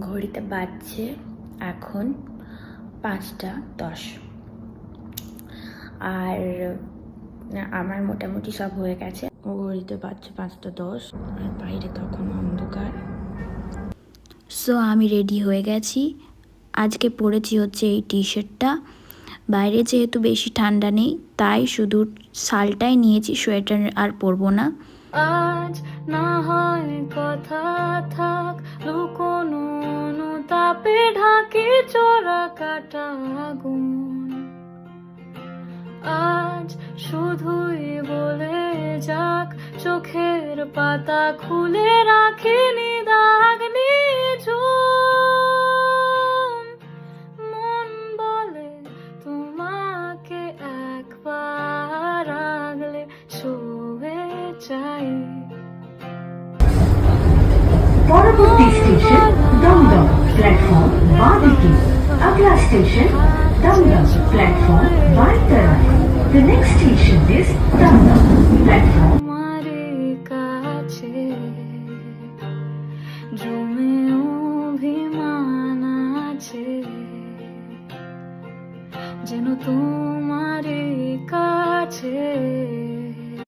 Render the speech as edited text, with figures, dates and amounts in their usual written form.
ঘড়িতে বাজছে এখন 5:10 আর আমার মোটামুটি সব হয়ে গেছে। ঘড়িতে বাজছে 5:10 আর বাইরে তখন অন্ধকার। সো আমি রেডি হয়ে গেছি। আজকে পরেছি হচ্ছে এই টি শার্টটা। বাইরে যেহেতু বেশি ঠান্ডা নেই তাই শুধু শালটাই নিয়েছি, সোয়েটার আর পরবো না। আজ না হয় কথা থাক, লুকোনো তাপে ঢাকি চোরা কাটা আগুন। আজ শুধুই বলে যাক, চোখের পাতা খুলে রাখিনি দাগ নিঝুম। মন বলে তোমাকে একবার আগলে ছুঁয়ে চাই। পরবর্তী স্টেশন দমদম, প্ল্যাটফর্ম বাঁ দিকে। अगला स्टेशन दमदम, प्लेटफॉर्म बाईं तरफ। The next station is Dum Dum, platform. তোমারে কাছে জমে অভিমান আছে, যেন তোমারে কাছে